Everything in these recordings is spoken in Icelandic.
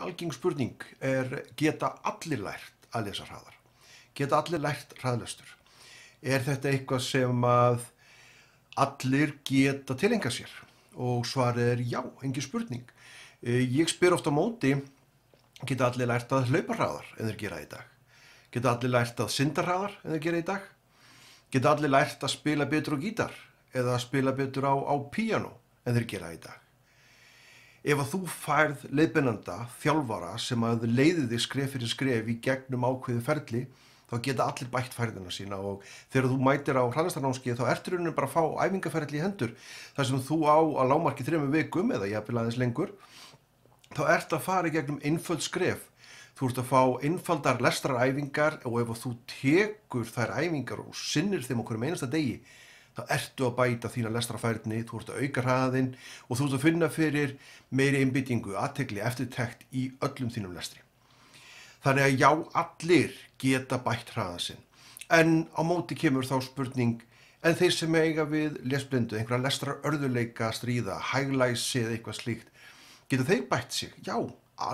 algeng spurning geta allir lært að lesa hraðar? Geta allir lært hraðlestur? Þetta eitthvað sem að allir geta tileinkað sér? Og svarið já, engin spurning. Ég spyr oft á móti, geta allir lært að hlaupa hraðar en þeir gera í dag? Geta allir lært að synda hraðar en þeir gera í dag? Geta allir lært að spila betur á gítar eða að spila betur á píanó en þeir gera í dag? Ef að þú færð leiðbeinanda, þjálfara sem að leiði þig skref fyrir skref í gegnum ákveðið ferli, þá geta allir bætt færðina sína og þegar þú mætir á hraðlestarnámskeið þá ertu rauninni bara að fá æfingaferli í hendur þar sem þú á að lágmarki 3 vikum eða jafnvel aðeins lengur, þá ertu að fara í gegnum einföld skref. Þú ert að fá einfaldar lestraræfingar og ef þú tekur þær æfingar og sinnir þeim á hverjum einasta degi, þá ertu að bæta þína lestrarfærni, þú ert að auka hraðinn og þú ert að finna fyrir meiri einbeitingu, athygli, eftirtekt í öllum þínum lestri. Þannig að já, allir geta bætt hraða sinn. En á móti kemur þá spurning, en þeir sem eiga við lesblindu, einhverja lestrarörðuleika stríða, hæglæsi eða eitthvað slíkt, geta þeir bætt sig? Já,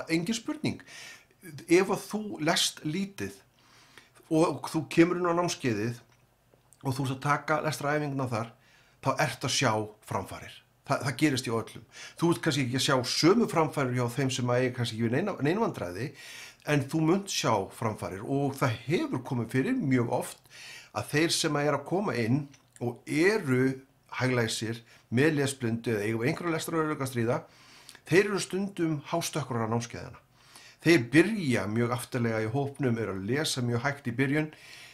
engin spurning. Ef að þú lest lítið og þú kemur inn á námskeiðið og þú ert að taka lestraræfinguna þar, þá ert að sjá framfarir. Það gerist í öllum. Þú ert kannski ekki að sjá sömu framfarir hjá þeim sem eiga kannski ekki við nein vandræði, en þú munt sjá framfarir og það hefur komið fyrir mjög oft að þeir sem að koma inn og eru hæglæsir með lesblindu eða eiga einhverja lestrarörðuleika stríða, þeir eru stundum hástökkrar á námskeiðina. Þeir byrja mjög aftarlega í hópnum, eru að lesa mjög hægt í byrjun,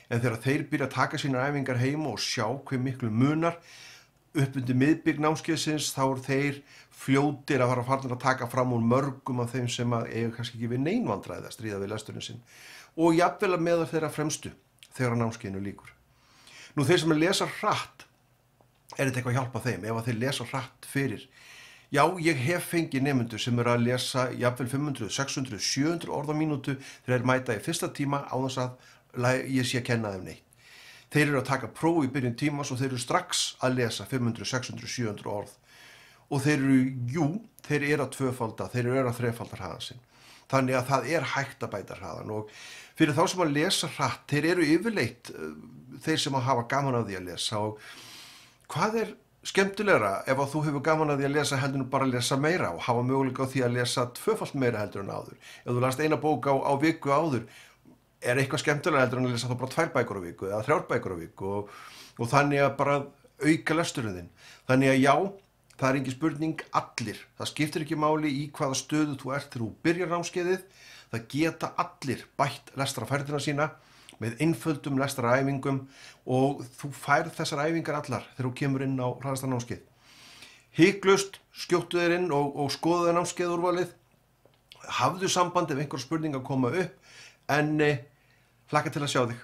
en þegar þeir byrja að taka sínar æfingar heima og sjá hve miklu munar upp undir miðbik námskeiðsins, þá eru þeir fljótir að fara farnir að taka fram úr mörgum af þeim sem eiga kannski ekki við nein vandræði að stríða við lesturinn sinn og jafnvel að meðal þeirra fremstu þegar námskeiðinu lýkur. Nú þeir sem lesa hratt, þetta eitthvað að hjálpa þeim ef að þeir lesa hratt fyrir? Já, ég hef fengið nemendur sem eru að lesa jafnvel 500, 600, 700 orð á mínútu þegar þeir mæta í fyrsta tíma á þess að ég sé að kenna þeim neitt. Þeir eru að taka próf í byrjun tímans og þeir eru strax að lesa 500, 600, 700 orð. Og þeir eru að tvöfalda, þeir eru að þrefalda hraðan sinn. Þannig að það er hægt að bæta hraðan og fyrir þá sem að lesa hratt, þeir eru yfirleitt þeir sem að hafa gaman af því að lesa og hvað er skemmtilegra ef að þú hefur gaman af því að lesa heldur nú bara að lesa meira og hafa möguleika á því að lesa tvöfalt meira heldur en áður. Ef þú last eina bók á viku áður, eitthvað skemmtilega heldur en að lesa þá bara 2 bækur á viku eða 3 bækur á viku og þannig að bara auka lesturinn þinn. Þannig að já, það er engin spurning, allir. Það skiptir ekki máli í hvaða stöðu þú ert þegar þú byrjar námskeiðið. Það geta allir bætt lestrarfærnina sína með einföldum lestraræfingum og þú færð þessar æfingar allar þegar þú kemur inn á hraðlestarnámskeið. Hiklaust skjóttu þér inn og skoðuðu námskeiðúrvalið. Hafðu samband ef einhver spurningar koma upp en hlakka til að sjá þig.